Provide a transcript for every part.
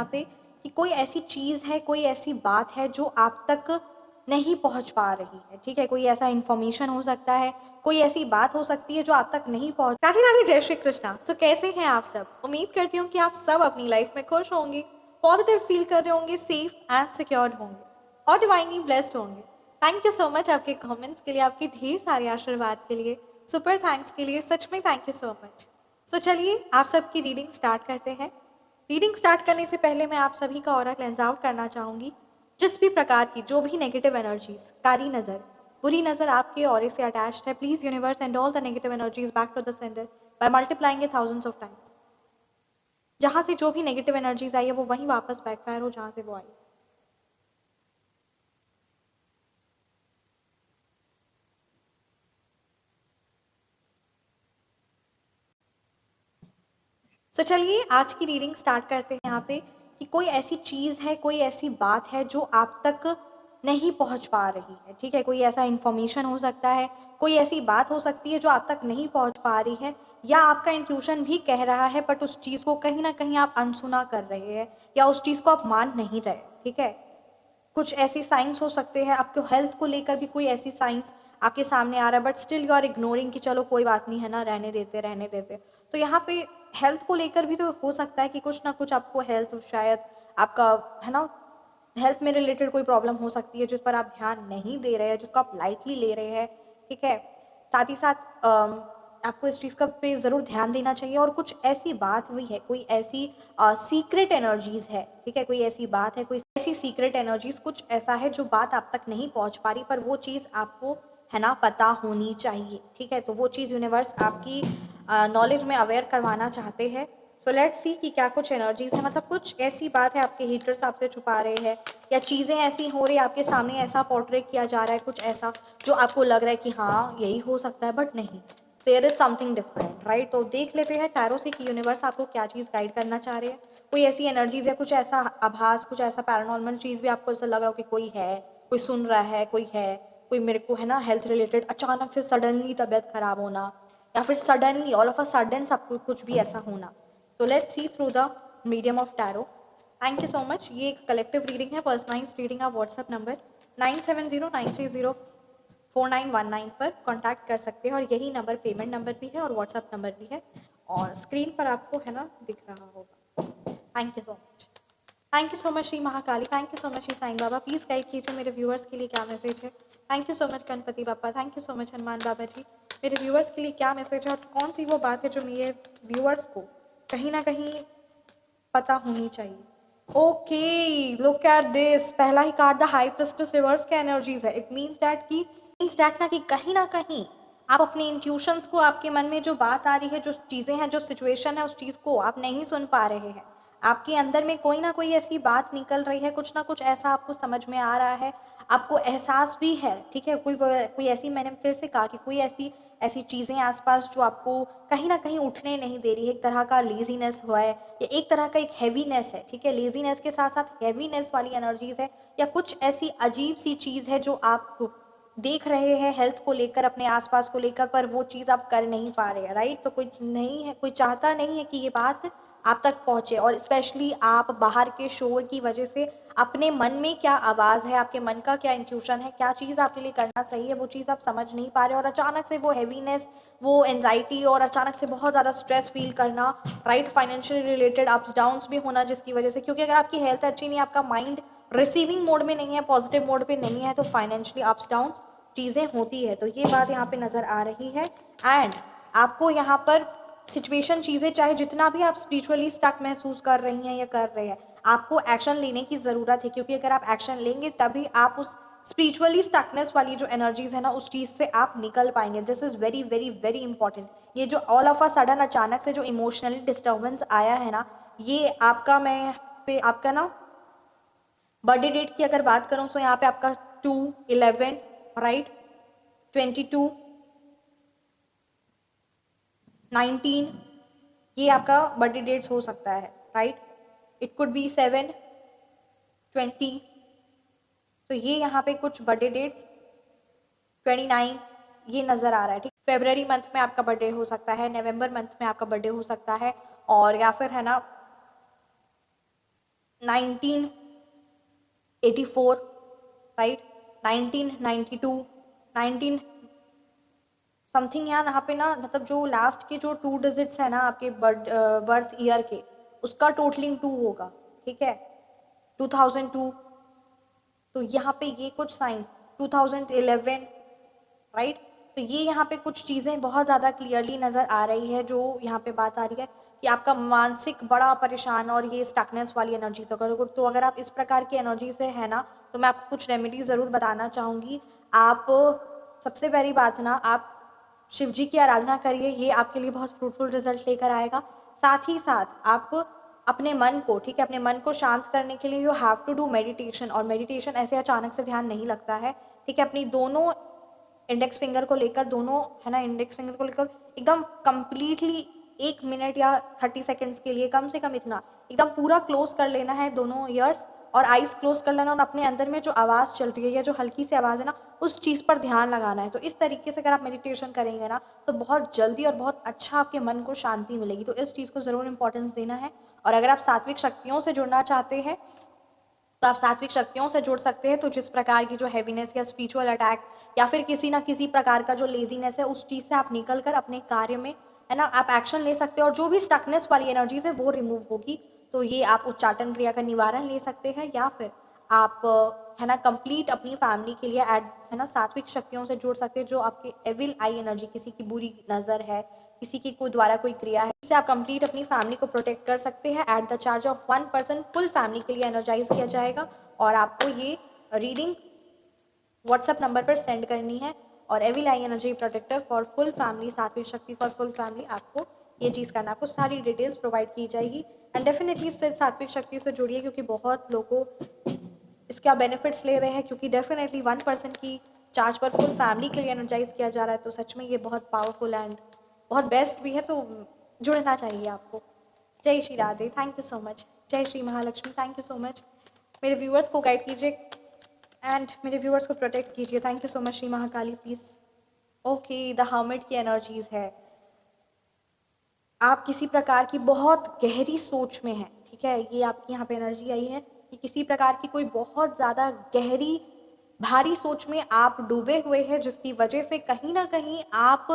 यहाँ पे कि कोई ऐसी चीज़ है, कोई ऐसी बात है जो आप तक नहीं पहुंच पा रही है, ठीक है। कोई ऐसा इन्फॉर्मेशन हो सकता है, कोई ऐसी बात हो सकती है जो आप तक नहीं पहुंच। राधे राधे, जय श्री कृष्णा। सो कैसे हैं आप सब? उम्मीद करती हूँ कि आप सब अपनी लाइफ में खुश होंगे, पॉजिटिव फील कर रहे होंगे, सेफ एंड सिक्योर्ड होंगे और डिवाइनली ब्लेस्ड होंगे। थैंक यू सो मच आपके कमेंट्स के लिए, आपके ढेर सारे आशीर्वाद के लिए, सुपर थैंक्स के लिए, सच में थैंक यू सो मच। सो चलिए आप सबकी रीडिंग स्टार्ट करते हैं। रीडिंग स्टार्ट करने से पहले मैं आप सभी का ऑरा क्लेंस आउट करना चाहूँगी। जिस भी प्रकार की जो भी नेगेटिव एनर्जीज, कारी नज़र, बुरी नज़र आपके ऑरे से अटैच्ड है, please universe and all the negative energies back to the centre by multiplying it thousands of times. जहाँ से जो भी नेगेटिव एनर्जीज आई है वो वहीं वापस बैकफायर हो जहाँ से वो आई। सो चलिए आज की रीडिंग स्टार्ट करते हैं यहाँ पे कि कोई ऐसी चीज़ है, कोई ऐसी बात है जो आप तक नहीं पहुँच पा रही है, ठीक है। कोई ऐसा इन्फॉर्मेशन हो सकता है, कोई ऐसी बात हो सकती है जो आप तक नहीं पहुँच पा रही है, या आपका इंट्यूशन भी कह रहा है बट उस चीज़ को कहीं ना कहीं आप अनसुना कर रहे हैं या उस चीज़ को आप मान नहीं रहे, ठीक है। कुछ ऐसे साइंस हो सकते हैं, आपके हेल्थ को लेकर भी कोई ऐसी साइंस आपके सामने आ रहा है but still you are ignoring कि चलो कोई बात नहीं है ना, रहने देते रहने देते। तो यहाँ पे हेल्थ को लेकर भी तो हो सकता है कि कुछ ना कुछ आपको हेल्थ, शायद आपका, है ना, हेल्थ में रिलेटेड कोई प्रॉब्लम हो सकती है जिस पर आप ध्यान नहीं दे रहे हैं, जिसको आप लाइटली ले रहे हैं, ठीक है। साथ ही साथ आपको इस चीज़ का पे ज़रूर ध्यान देना चाहिए। और कुछ ऐसी बात हुई है, कोई ऐसी सीक्रेट एनर्जीज है, ठीक है, कोई ऐसी बात है, कोई ऐसी सीक्रेट एनर्जीज, कुछ ऐसा है जो बात आप तक नहीं पहुंच पा रही पर वो चीज़ आपको, है ना, पता होनी चाहिए, ठीक है। तो वो चीज़ यूनिवर्स आपकी नॉलेज में अवेयर करवाना चाहते हैं। सो लेट्स सी कि क्या कुछ एनर्जीज है, मतलब कुछ ऐसी बात है आपके हीटर्स आपसे छुपा रहे हैं, या चीज़ें ऐसी हो रही है आपके सामने, ऐसा पोर्ट्रेट किया जा रहा है, कुछ ऐसा जो आपको लग रहा है कि हाँ यही हो सकता है, बट नहीं, there is something different, right. तो देख लेते हैं टैरो से कि यूनिवर्स आपको क्या चीज़ गाइड करना चाह रहे हैं। कोई ऐसी एनर्जीज है, कुछ ऐसा आभास, कुछ ऐसा पैरानॉर्मल चीज़ भी आपको ऐसा लग रहा हो कि कोई है, कोई सुन रहा है, कोई मेरे को, है ना, हेल्थ रिलेटेड अचानक से सडनली तबीयत खराब होना, या फिर suddenly all of a sudden सब कुछ भी ऐसा होना। तो let's see through the medium of tarot. Thank you so much. ये एक कलेक्टिव रीडिंग है, पर्सनलाइज्ड रीडिंग। आप व्हाट्सएप नंबर 9709304919 पर कांटेक्ट कर सकते हैं और यही नंबर पेमेंट नंबर भी है और व्हाट्सएप नंबर भी है और स्क्रीन पर आपको, है ना, दिख रहा होगा। Thank you so much. Thank you so much Shri Mahakali, thank you so much Shri Sai Baba. Please guide कीजिए मेरे व्यूअर्स के लिए क्या मैसेज है। Thank you so much Ganpati Baba, thank you so much Hanuman Baba ji. मेरे व्यूअर्स के लिए क्या मैसेज है और कौन सी वो बात है जो मेरे व्यूअर्स को कहीं ना कहीं पता होनी चाहिए। Okay, look at this. पहला ही card the high priestess reverse का एनर्जीज है। इट मीन्स दैट ना कि कहीं ना कहीं आप अपने इंट्यूशंस को, आपके मन में जो बात आ रही है, जो चीज़ें हैं, जो सिचुएशन है, उस चीज़ को आप नहीं सुन पा रहे हैं। आपके अंदर में कोई ना कोई ऐसी बात निकल रही है, कुछ ना कुछ ऐसा आपको समझ में आ रहा है, आपको एहसास भी है, ठीक है। कोई ऐसी, मैंने फिर से कहा कि कोई ऐसी ऐसी चीज़ें आसपास जो आपको कहीं ना कहीं उठने नहीं दे रही है। एक तरह का लेजीनेस हुआ है या एक तरह का एक हैवीनेस है, ठीक है। लेजीनेस के साथ साथ हैवीनेस वाली एनर्जीज है, या कुछ ऐसी अजीब सी चीज़ है जो आप देख रहे हैं हेल्थ को लेकर, अपने आसपास को लेकर, पर वो चीज़ आप कर नहीं पा रहे हैं, राइट। तो कुछ नहीं है, कोई चाहता नहीं है कि ये बात आप तक पहुँचे, और स्पेशली आप बाहर के शोर की वजह से अपने मन में क्या आवाज़ है, आपके मन का क्या इंट्यूशन है, क्या चीज़ आपके लिए करना सही है, वो चीज़ आप समझ नहीं पा रहे, और अचानक से वो हैवीनेस, वो एंजाइटी, और अचानक से बहुत ज़्यादा स्ट्रेस फील करना, right. Financial related ups downs भी होना जिसकी वजह से, क्योंकि अगर आपकी हेल्थ अच्छी नहीं है, आपका माइंड रिसीविंग मोड में नहीं है, पॉजिटिव मोड पे नहीं है, तो फाइनेंशियली अप्स डाउन्स चीज़ें होती है। तो ये बात यहाँ पे नज़र आ रही है। एंड आपको यहाँ पर सिचुएशन, चीज़ें, चाहे जितना भी आप स्पिरिचुअली स्टक महसूस कर रही हैं या कर रहे हैं, आपको एक्शन लेने की ज़रूरत है, क्योंकि अगर आप एक्शन लेंगे तभी आप उस स्पिरिचुअली स्टकनेस वाली जो एनर्जीज है ना, उस चीज़ से आप निकल पाएंगे। This is very very very important. ये जो ऑल ऑफ अ सडन अचानक से जो इमोशनली डिस्टर्बेंस आया है ना, ये आपका, मैं यहाँ पे आपका ना बर्थडे डेट की अगर बात करूँ तो यहाँ पे आपका 2/11, राइट, 22, 19, ये आपका बर्थडे डेट्स हो सकता है, राइट। It could be 7, 20। तो ये यहाँ पे कुछ बर्थडे डेट्स, 29, ये नज़र आ रहा है, ठीक। फेब्रवरी मंथ में आपका बर्थडे हो सकता है, नवंबर मंथ में आपका बर्थडे हो सकता है, और या फिर, है ना, 1984, राइट, 1992, 19 समथिंग। यहाँ पे ना मतलब जो लास्ट के जो 2 डिजिट्स है ना आपके बर्थ ईयर के, उसका टोटलिंग 2 होगा, ठीक है, 2002। तो यहाँ पे ये कुछ साइंस 2011, राइट। तो ये यहाँ पे कुछ चीज़ें बहुत ज़्यादा क्लियरली नज़र आ रही है, जो यहाँ पे बात आ रही है कि आपका मानसिक बड़ा परेशान और ये स्टकनेस वाली एनर्जी से तो अगर आप इस प्रकार की एनर्जी से है ना, तो मैं आपको कुछ रेमेडी ज़रूर बताना चाहूँगी। आप सबसे पहली बात ना, आप शिव जी की आराधना करिए, ये आपके लिए बहुत फ्रूटफुल रिजल्ट लेकर आएगा। साथ ही साथ आप अपने मन को, ठीक है, अपने मन को शांत करने के लिए you have to do meditation. और मेडिटेशन ऐसे अचानक से ध्यान नहीं लगता है, ठीक है। अपनी दोनों इंडेक्स फिंगर को लेकर, दोनों है ना इंडेक्स फिंगर को लेकर एकदम कंप्लीटली 1 मिनट या 30 सेकेंड्स के लिए, कम से कम इतना, एकदम पूरा क्लोज कर लेना है दोनों ईयर्स और आइज क्लोज कर लेना, और अपने अंदर में जो आवाज़ चल रही है या जो हल्की सी आवाज़ है ना, उस चीज़ पर ध्यान लगाना है। तो इस तरीके से अगर आप मेडिटेशन करेंगे ना, तो बहुत जल्दी और बहुत अच्छा आपके मन को शांति मिलेगी। तो इस चीज़ को ज़रूर इंपॉर्टेंस देना है। और अगर आप सात्विक शक्तियों से जुड़ना चाहते हैं, तो आप सात्विक शक्तियों से जुड़ सकते हैं। तो जिस प्रकार की जो हैवीनेस या स्पिरिचुअल अटैक या फिर किसी ना किसी प्रकार का जो लेजीनेस है, उस चीज़ से आप निकल कर अपने कार्य में है ना आप एक्शन ले सकते हैं, और जो भी स्टकनेस वाली एनर्जीज है वो रिमूव होगी। तो ये आप उच्चाटन क्रिया का निवारण ले सकते हैं, या फिर आप है ना कंप्लीट अपनी फैमिली के लिए है ना सात्विक शक्तियों से जुड़ सकते हैं। जो आपके एविल आई एनर्जी, किसी की बुरी नज़र है, किसी की कोई द्वारा कोई क्रिया है, इससे आप कंप्लीट अपनी फैमिली को प्रोटेक्ट कर सकते हैं। At the charge of 1 person full family के लिए एनर्जाइज किया जाएगा, और आपको ये रीडिंग व्हाट्सएप नंबर पर सेंड करनी है। और evil eye energy protector for full family, सात्विक शक्ति फॉर फुल फैमिली, आपको ये चीज़ करना, आपको सारी डिटेल्स प्रोवाइड की जाएगी। एंड डेफिनेटली इससे सात्विक शक्ति से जुड़िए, क्योंकि बहुत लोगों इसका बेनिफिट्स ले रहे हैं, क्योंकि डेफिनेटली 1 पर्सन की चार्ज पर फुल फैमिली के लिए एनर्जाइज किया जा रहा है। तो सच में ये बहुत पावरफुल एंड बहुत बेस्ट भी है, तो जुड़ना चाहिए आपको। जय Shri Radhe, thank you so much. जय Shri Mahalakshmi, thank you so much. मेरे व्यूअर्स को गाइड कीजिए एंड मेरे व्यूअर्स को प्रोटेक्ट कीजिए। Thank you so much Shri Mahakali, please. Okay, the hermit की एनर्जीज है, आप किसी प्रकार की बहुत गहरी सोच में हैं, ठीक है। ये आपकी यहाँ पे एनर्जी आई है कि किसी प्रकार की कोई बहुत ज़्यादा गहरी भारी सोच में आप डूबे हुए हैं, जिसकी वजह से कहीं ना कहीं आप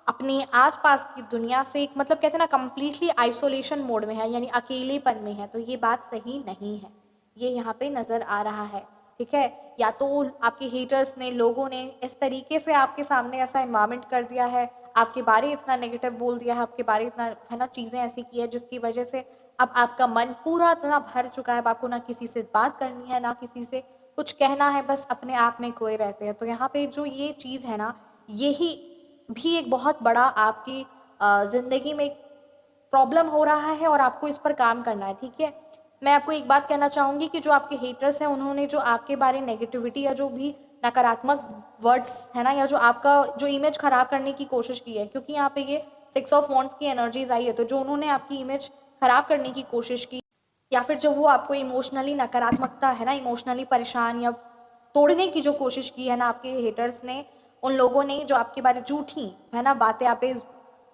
अपने आसपास की दुनिया से एक मतलब कहते हैं ना कंप्लीटली आइसोलेशन मोड में है, यानी अकेलेपन में है। तो ये बात सही नहीं है, ये यहाँ पे नज़र आ रहा है, ठीक है। या तो आपके हेटर्स ने, लोगों ने इस तरीके से आपके सामने ऐसा एनवायरनमेंट कर दिया है, आपके बारे इतना नेगेटिव बोल दिया है, आपके बारे इतना है ना चीज़ें ऐसी की है, जिसकी वजह से अब आपका मन पूरा इतना भर चुका है। अब आपको ना किसी से बात करनी है, ना किसी से कुछ कहना है, बस अपने आप में खोए रहते हैं। तो यहाँ पे जो ये चीज़ है ना, यही भी एक बहुत बड़ा आपकी ज़िंदगी में प्रॉब्लम हो रहा है, और आपको इस पर काम करना है, ठीक है। मैं आपको एक बात कहना चाहूँगी कि जो आपके हेटर्स हैं, उन्होंने जो आपके बारे नेगेटिविटी या जो भी नकारात्मक वर्ड्स है ना, या जो आपका जो इमेज खराब करने की कोशिश की है, क्योंकि यहाँ पे ये 6 ऑफ वॉन्ड्स की एनर्जीज आई है। तो जो उन्होंने आपकी इमेज खराब करने की कोशिश की, या फिर जो वो आपको इमोशनली नकारात्मकता है ना, इमोशनली परेशान या तोड़ने की जो कोशिश की है ना आपके हेटर्स ने, उन लोगों ने जो आपके बारे झूठी है ना बातें, आप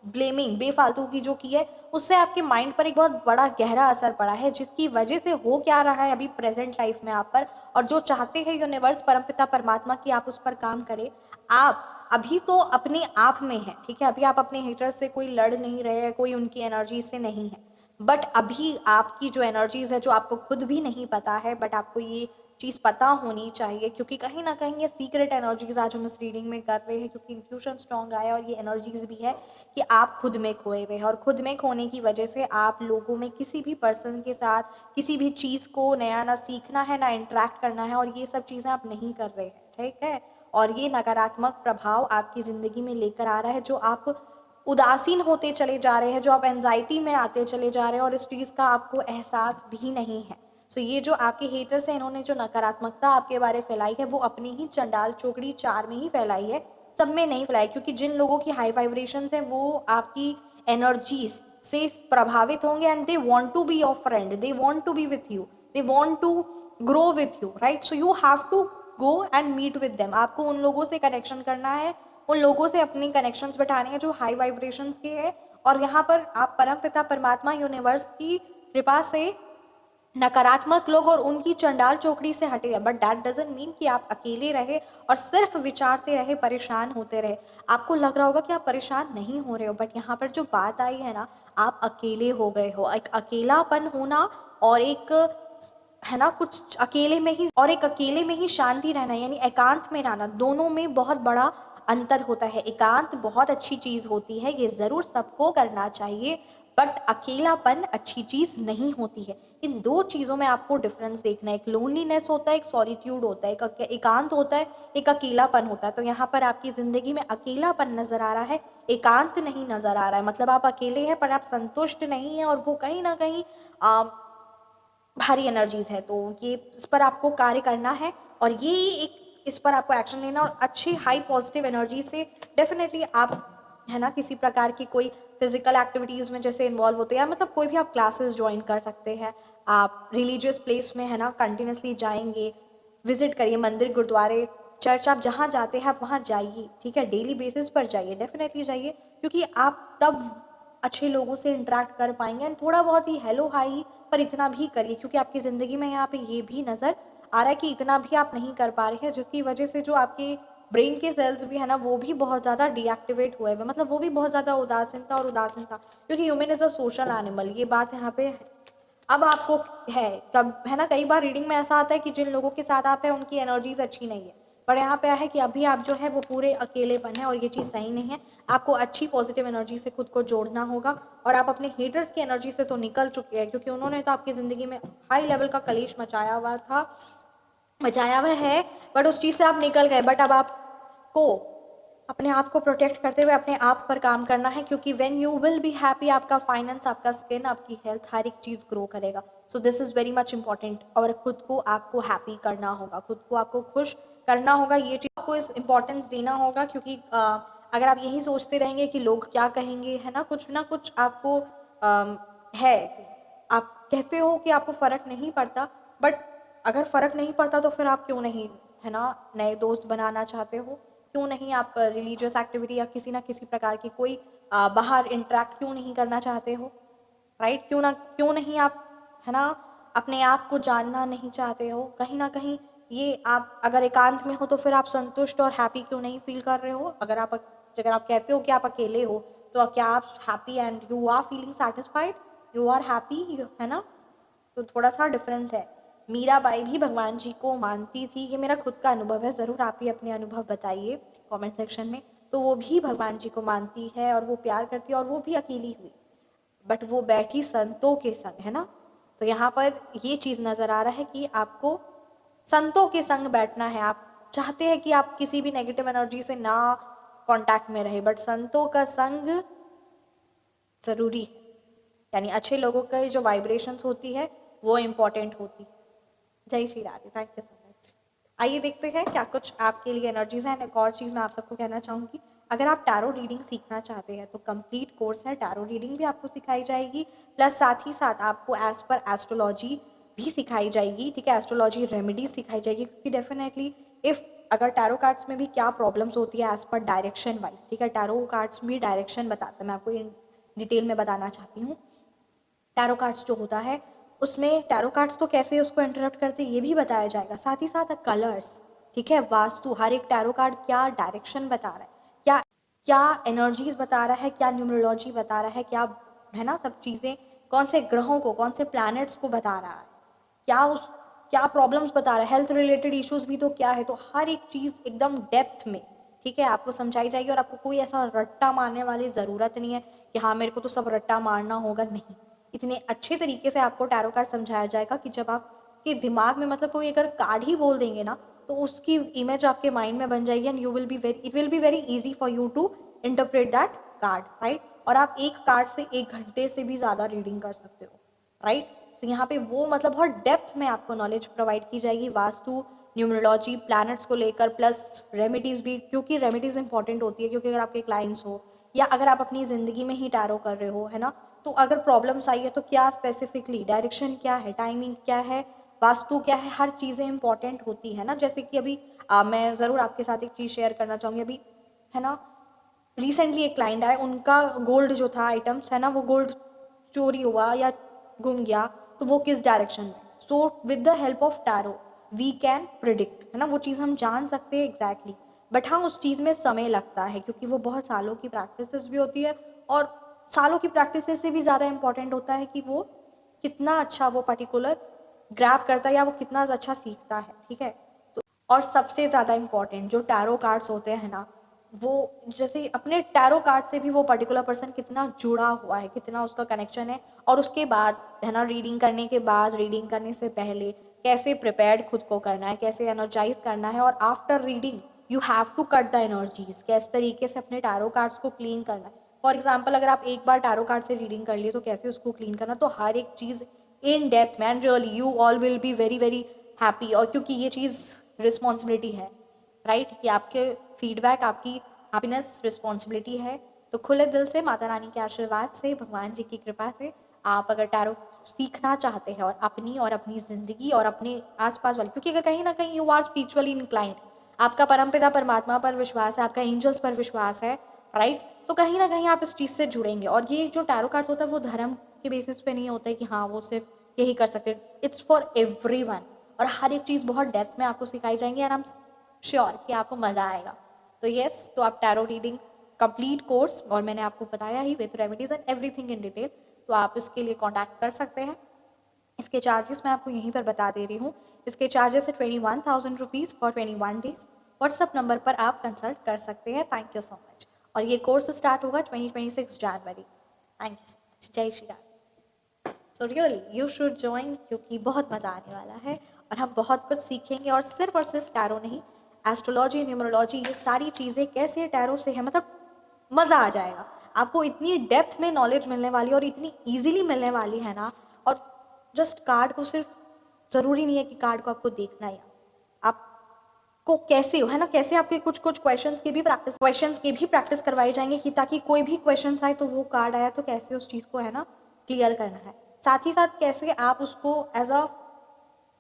ब्लेमिंग बेफालतू की जो की है, उससे आपके माइंड पर एक बहुत बड़ा गहरा असर पड़ा है, जिसकी वजह से हो क्या रहा है अभी प्रेजेंट लाइफ में आप पर। और जो चाहते हैं यूनिवर्स, परमपिता परमात्मा की आप उस पर काम करें। आप अभी तो अपने आप में है, ठीक है। अभी आप अपने हेटर्स से कोई लड़ नहीं रहे हैं, कोई उनकी एनर्जी से नहीं है, बट अभी आपकी जो एनर्जीज है, जो आपको खुद भी नहीं पता है, बट आपको ये चीज़ पता होनी चाहिए, क्योंकि कहीं ना कहीं ये सीक्रेट एनर्जीज आज हम इस रीडिंग में कर रहे हैं, क्योंकि इंट्यूशन स्ट्रॉन्ग आया, और ये एनर्जीज भी है कि आप खुद में खोए हुए हैं, और खुद में खोने की वजह से आप लोगों में किसी भी पर्सन के साथ किसी भी चीज़ को नया ना सीखना है, ना इंटरेक्ट करना है, और ये सब चीज़ें आप नहीं कर रहे हैं, ठीक है। और ये नकारात्मक प्रभाव आपकी ज़िंदगी में लेकर आ रहा है, जो आप उदासीन होते चले जा रहे हैं, जो आप एंजाइटी में आते चले जा रहे हैं, और इस चीज़ का आपको एहसास भी नहीं है। सो ये जो आपके हेटर्स हैं, इन्होंने जो नकारात्मकता आपके बारे फैलाई है, वो अपनी ही चंडाल चोकड़ी चार में ही फैलाई है, सब में नहीं फैलाई। क्योंकि जिन लोगों की हाई वाइब्रेशंस हैं, वो आपकी एनर्जीज से प्रभावित होंगे, and they want to be your friend, they want to be with you, they want to grow with you, right. So you have to go and meet with them. आपको उन लोगों से कनेक्शन करना है, उन लोगों से अपनी कनेक्शंस बैठाने हैं जो हाई वाइब्रेशंस के हैं, और यहाँ पर आप परमपिता परमात्मा यूनिवर्स की कृपा से नकारात्मक लोग और उनकी चंडाल चौकड़ी से हटे जाए, बट दैट डजंट मीन कि आप अकेले रहे और सिर्फ विचारते रहे, परेशान होते रहे। आपको लग रहा होगा कि आप परेशान नहीं हो रहे हो, बट यहाँ पर जो बात आई है ना, आप अकेले हो गए हो। एक अकेलापन होना और एक है ना कुछ अकेले में ही, और एक अकेले में ही शांति रहना यानी एकांत में रहना, दोनों में बहुत बड़ा अंतर होता है। एकांत बहुत अच्छी चीज होती है, ये जरूर सबको करना चाहिए, बट अकेलापन अच्छी चीज नहीं होती है। इन दो चीजों में आपको डिफरेंस देखना है, एक लोनलीनेस होता है, एक सॉलिट्यूड होता है, एक एकांत होता है, एक अकेलापन होता है। तो यहाँ पर आपकी जिंदगी में अकेलापन नजर आ रहा है, एकांत नहीं नजर आ रहा है। मतलब आप अकेले हैं पर आप संतुष्ट नहीं हैं, और वो कहीं ना कहीं भारी एनर्जीज है। तो ये इस पर आपको कार्य करना है, और ये एक इस पर आपको एक्शन लेना, और अच्छी हाई पॉजिटिव एनर्जी से डेफिनेटली आप है ना किसी प्रकार की कोई फिजिकल एक्टिविटीज़ में जैसे इन्वॉल्व होते हैं, या मतलब कोई भी आप क्लासेस ज्वाइन कर सकते हैं। आप रिलीजियस प्लेस में है ना कंटिन्यूसली जाएंगे, विजिट करिए मंदिर, गुरुद्वारे, चर्च, आप जहाँ जाते हैं आप वहाँ जाइए, ठीक है, डेली बेसिस पर जाइए, डेफिनेटली जाइए, क्योंकि आप तब अच्छे लोगों से इंटरेक्ट कर पाएंगे। एंड थोड़ा बहुत ही हेलो हाई पर इतना भी करिए, क्योंकि आपकी ज़िंदगी में यहाँ पे ये भी नज़र आ रहा है कि इतना भी आप नहीं कर पा रहे हैं, जिसकी वजह से जो आपके ब्रेन के सेल्स भी है ना वो भी बहुत ज़्यादा डीएक्टिवेट हुए हुए, मतलब वो भी बहुत ज़्यादा उदासीनता, क्योंकि human is a social animal, ये बात यहाँ पे है। अब आपको है कब है ना, कई बार रीडिंग में ऐसा आता है कि जिन लोगों के साथ आप हैं उनकी एनर्जीज अच्छी नहीं है, पर यहाँ पे है कि अभी आप जो है वो पूरे अकेलेपन है, और ये चीज़ सही नहीं है। आपको अच्छी पॉजिटिव एनर्जी से खुद को जोड़ना होगा, और आप अपने हेटर्स की एनर्जी से तो निकल चुके हैं, क्योंकि उन्होंने तो आपकी ज़िंदगी में हाई लेवल का कलेश मचाया हुआ है, बट उस चीज़ से आप निकल गए। बट अब आपको अपने आप को प्रोटेक्ट करते हुए अपने आप पर काम करना है, क्योंकि when you will be happy, आपका फाइनेंस, आपका स्किन, आपकी हेल्थ, हर एक चीज़ ग्रो करेगा। So this is very much important, और खुद को आपको हैप्पी करना होगा, खुद को आपको खुश करना होगा, ये चीज़ आपको इस इम्पोर्टेंस देना होगा, क्योंकि अगर आप यही सोचते रहेंगे कि लोग क्या कहेंगे, है ना कुछ आपको है, आप कहते हो कि आपको फ़र्क नहीं पड़ता, बट अगर फ़र्क नहीं पड़ता तो फिर आप क्यों नहीं है ना नए दोस्त बनाना चाहते हो, क्यों नहीं आप रिलीजियस एक्टिविटी या किसी ना किसी प्रकार की कोई बाहर इंटरेक्ट क्यों नहीं करना चाहते हो, राइट? क्यों नहीं आप है ना अपने आप को जानना नहीं चाहते हो? कहीं ना कहीं ये आप अगर एकांत में हो तो फिर आप संतुष्ट और हैप्पी क्यों नहीं फील कर रहे हो? अगर आप कहते हो कि आप अकेले हो, तो क्या आप happy and you are feeling satisfied, you are happy, है ना? तो थोड़ा सा डिफरेंस है। मीराबाई भी भगवान जी को मानती थी, ये मेरा खुद का अनुभव है, ज़रूर आप भी अपने अनुभव बताइए कमेंट सेक्शन में। तो वो भी भगवान जी को मानती है और वो प्यार करती है, और वो भी अकेली हुई, बट वो बैठी संतों के संग, है ना? तो यहाँ पर ये चीज़ नज़र आ रहा है कि आपको संतों के संग बैठना है। आप चाहते हैं कि आप किसी भी नेगेटिव एनर्जी से ना कांटेक्ट में रहे, बट संतों का संग ज़रूरी है, यानी अच्छे लोगों का जो वाइब्रेशंस होती है वो इम्पॉर्टेंट होती है। जय Shri Radhe, thank you so much. आइए देखते हैं क्या कुछ आपके लिए एनर्जीज हैं। एक और चीज़ मैं आप सबको कहना चाहूँगी, अगर आप टैरो रीडिंग सीखना चाहते हैं तो कंप्लीट कोर्स है, टैरो रीडिंग भी आपको सिखाई जाएगी, प्लस साथ ही साथ आपको एज पर एस्ट्रोलॉजी भी सिखाई जाएगी, ठीक है, एस्ट्रोलॉजी रेमेडीज सिखाई जाएगी, क्योंकि डेफिनेटली इफ़ अगर टैरो कार्ड्स में भी क्या प्रॉब्लम्स होती है एज पर डायरेक्शन वाइज, ठीक है, टैरो कार्ड्स भी डायरेक्शन बताता है, मैं आपको इन डिटेल में बताना चाहती हूँ। टैरो कार्ड्स जो होता है उसमें टैरो कार्ड्स तो कैसे उसको इंटरप्ट करते हैं ये भी बताया जाएगा, साथ ही साथ कलर्स, ठीक है, वास्तु, हर एक टैरो कार्ड क्या डायरेक्शन बता रहा है, क्या क्या एनर्जीज बता रहा है, क्या न्यूमरोलॉजी बता रहा है, क्या है ना सब चीज़ें, कौन से ग्रहों को, कौन से प्लैनेट्स को बता रहा है, क्या प्रॉब्लम्स बता रहा है, हेल्थ रिलेटेड इश्यूज भी तो क्या है। तो हर एक चीज़ एकदम डेप्थ में, ठीक है, आपको समझाई जाएगी, और आपको कोई ऐसा रट्टा मारने वाली ज़रूरत नहीं है कि हाँ मेरे को तो सब रट्टा मारना होगा, नहीं, इतने अच्छे तरीके से आपको टैरो कार्ड समझाया जाएगा कि जब आपके दिमाग में मतलब कोई अगर कार्ड ही बोल देंगे ना तो उसकी इमेज आपके माइंड में बन जाएगी, and it will be very easy for you to interpret that card, right? और आप एक कार्ड से 1 घंटे से भी ज़्यादा रीडिंग कर सकते हो, राइट? तो यहाँ पे वो मतलब बहुत डेप्थ में आपको नॉलेज प्रोवाइड की जाएगी, वास्तु, न्यूमरोलॉजी, प्लैनेट्स को लेकर, प्लस रेमेडीज़ भी, क्योंकि रेमेडीज़ इंपॉर्टेंट होती है, क्योंकि अगर आपके क्लाइंट्स हो या अगर आप अपनी ज़िंदगी में ही टैरो कर रहे हो, है ना, तो अगर प्रॉब्लम्स आई है तो क्या स्पेसिफिकली डायरेक्शन क्या है, टाइमिंग क्या है, वास्तु क्या है, हर चीज़ें इंपॉर्टेंट होती है ना। जैसे कि अभी मैं ज़रूर आपके साथ एक चीज़ शेयर करना चाहूँगी, अभी है ना रिसेंटली एक क्लाइंट आए, उनका गोल्ड जो था आइटम्स है ना वो गोल्ड चोरी हुआ या गुम गया, तो वो किस डायरेक्शन में, so with the help of tarot we can predict, है ना, वो चीज़ हम जान सकते हैं एग्जैक्टली, बट हाँ उस चीज़ में समय लगता है क्योंकि वो बहुत सालों की प्रैक्टिस भी होती है, और सालों की प्रैक्टिस से भी ज़्यादा इम्पॉर्टेंट होता है कि वो कितना अच्छा वो पर्टिकुलर ग्रैब करता है या वो कितना अच्छा सीखता है, ठीक है। तो और सबसे ज़्यादा इम्पॉर्टेंट जो टैरो कार्ड्स होते हैं ना, वो जैसे अपने टैरो कार्ड से भी वो पर्टिकुलर पर्सन कितना जुड़ा हुआ है, कितना उसका कनेक्शन है, और उसके बाद है ना रीडिंग करने के बाद, रीडिंग करने से पहले कैसे प्रिपेयर्ड खुद को करना है, कैसे एनर्जाइज करना है, और after reading you have to cut the energies, किस तरीके से अपने टैरो कार्ड्स को क्लीन करना है। फॉर एग्जाम्पल अगर आप एक बार टैरो कार्ड से रीडिंग कर लिए तो कैसे उसको क्लीन करना, तो हर एक चीज़ in depth man, really you all will be very very happy. और क्योंकि ये चीज़ रिस्पॉन्सिबिलिटी है, राइट, कि आपके फीडबैक आपकी हैप्पीनेस रिस्पॉन्सिबिलिटी है। तो खुले दिल से माता रानी के आशीर्वाद से, भगवान जी की कृपा से, आप अगर टैरो सीखना चाहते हैं और अपनी ज़िंदगी और अपने आसपास वाले, क्योंकि अगर कहीं ना कहीं यू आर स्पिरिचुअली इंक्लाइंड, आपका परमपिता परमात्मा पर विश्वास है, आपका एंजल्स पर विश्वास है, राइट, तो कहीं ना कहीं आप इस चीज़ से जुड़ेंगे। और ये जो टैरो कार्ड्स होता है वो धर्म के बेसिस पे नहीं होता है कि हाँ वो सिर्फ यही कर सकते, इट्स फॉर एवरीवन, और हर एक चीज़ बहुत डेप्थ में आपको सिखाई जाएंगी, और आई एम श्योर कि आपको मज़ा आएगा। तो यस, तो आप टैरो रीडिंग कंप्लीट कोर्स, और मैंने आपको बताया ही with remedies and everything in detail, तो आप इसके लिए कॉन्टैक्ट कर सकते हैं। इसके चार्जेस मैं आपको यहीं पर बता दे रही हूँ। इसके चार्जेस है 21,000 rupees for 21 days. WhatsApp number पर आप कंसल्ट कर सकते हैं। Thank you so much. और ये कोर्स स्टार्ट होगा 2026 जनवरी। Thank you so much. जय Shri Ram. So really you should join, क्योंकि बहुत मज़ा आने वाला है और हम बहुत कुछ सीखेंगे। और सिर्फ टैरो नहीं, एस्ट्रोलॉजी, न्यूमरोलॉजी, ये सारी चीज़ें कैसे टैरो से है, मतलब मज़ा आ जाएगा आपको। इतनी डेप्थ में नॉलेज मिलने वाली और इतनी ईजिली मिलने वाली है ना। और जस्ट कार्ड को सिर्फ, ज़रूरी नहीं है कि कार्ड को आपको देखना ही, आपको कैसे है ना, कैसे आपके कुछ क्वेश्चंस की भी प्रैक्टिस करवाई जाएंगे, कि ताकि कोई भी क्वेश्चंस आए तो वो कार्ड आया तो कैसे उस चीज़ को है ना क्लियर करना है। साथ ही साथ कैसे आप उसको एज अ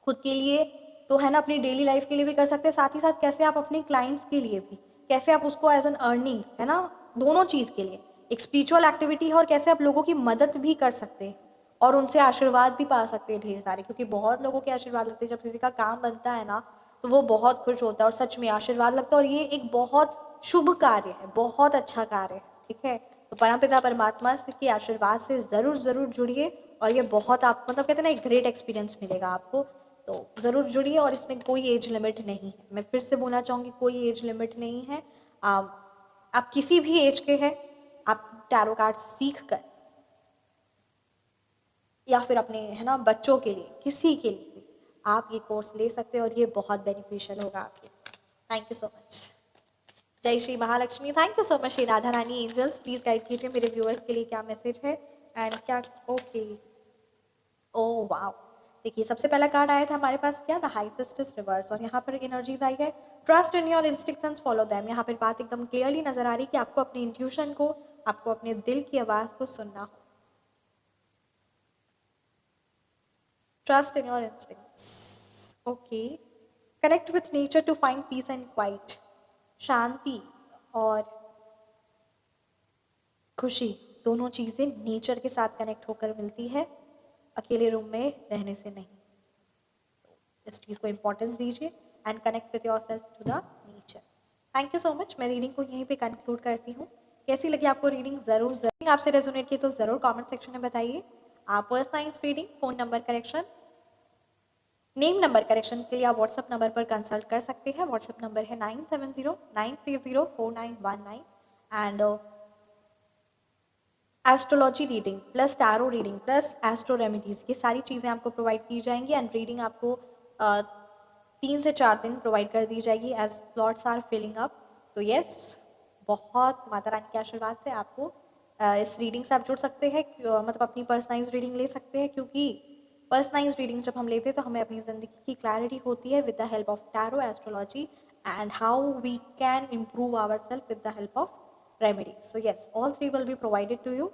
खुद के लिए तो है ना, अपनी डेली लाइफ के लिए भी कर सकते हैं, साथ ही साथ कैसे आप अपने क्लाइंट्स के लिए भी, कैसे आप उसको एज एन अर्निंग, है ना, दोनों चीज़ के लिए एक स्पिरिचुअल एक्टिविटी है, और कैसे आप लोगों की मदद भी कर सकते हैं और उनसे आशीर्वाद भी पा सकते हैं ढेर सारे, क्योंकि बहुत लोगों के आशीर्वाद लगते हैं। जब किसी का काम बनता है ना तो वो बहुत खुश होता है, और सच में आशीर्वाद लगता है, और ये एक बहुत शुभ कार्य है, बहुत अच्छा कार्य है, ठीक है। तो परमपिता परमात्मा के आशीर्वाद से ज़रूर जुड़िए, और ये बहुत आप मतलब कहते हैं ना, एक ग्रेट एक्सपीरियंस मिलेगा आपको। तो ज़रूर जुड़िए, और इसमें कोई एज लिमिट नहीं है। मैं फिर से बोलना चाहूँगी, कोई एज लिमिट नहीं है। आप किसी भी एज के हैं, आप टैरो कार्ड्स सीख कर, या फिर अपने है ना बच्चों के लिए, किसी के लिए भी आप ये कोर्स ले सकते हैं, और ये बहुत बेनिफिशियल होगा आपके। Thank you so much. जय Shri Mahalakshmi. Thank you so much Shri Radha Rani angels. Please guide कीजिए मेरे व्यूअर्स के लिए क्या मैसेज है एंड क्या। ओके, ओ वाओ, देखिए सबसे पहला कार्ड आया था हमारे पास क्या, द हाई प्रिस्टेस रिवर्स, और यहाँ पर एनर्जीज आई है trust in your instincts and follow them. यहाँ पर बात एकदम क्लियरली नजर आ रही कि आपको अपने इंट्यूशन को, आपको अपने दिल की आवाज़ को सुनना हो। Trust in your instincts. Okay. Connect with nature to find peace and quiet. शांति और खुशी दोनों चीज़ें नेचर के साथ कनेक्ट होकर मिलती है, अकेले रूम में रहने से नहीं। इस चीज़ को इम्पोर्टेंस दीजिए and connect with your self to the nature. Thank you so much. मैं रीडिंग को यहीं पे कंक्लूड करती हूँ। कैसी लगी आपको रीडिंग, ज़रूर आपसे रेजोनेट की तो ज़रूर कमेंट सेक्शन में बताइए। आप personalised reading, phone number correction, name number correction के लिए आप व्हाट्सअप नंबर पर कंसल्ट कर सकते हैं। व्हाट्सअप नंबर है 9709304919 and astrology reading plus tarot reading plus astro remedies, ये सारी चीज़ें आपको प्रोवाइड की जाएंगी। एंड रीडिंग आपको 3 से 4 दिन प्रोवाइड कर दी जाएगी as slots are filling up. तो यस, बहुत माता रानी के आशीर्वाद से आपको इस रीडिंग से आप जुड़ सकते हैं, मतलब अपनी पर्सनलाइज्ड रीडिंग ले सकते हैं, क्योंकि पर्सनलाइज्ड रीडिंग जब हम लेते हैं तो हमें अपनी ज़िंदगी की क्लैरिटी होती है with the help of tarot, astrology and how we can improve our self with the help of remedies. So yes, all 3 will be provided to you.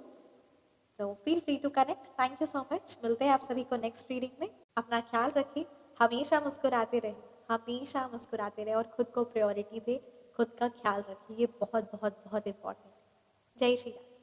So feel free to connect. Thank you so much. मिलते हैं आप सभी को next reading में। अपना ख्याल रखें, हमेशा मुस्कुराते रहें, हमेशा मुस्कुराते रहें, और खुद को प्रायोरिटी दे, खुद का ख्याल रखें। ये बहुत बहुत बहुत इंपॉर्टेंट है। जय श्री राम।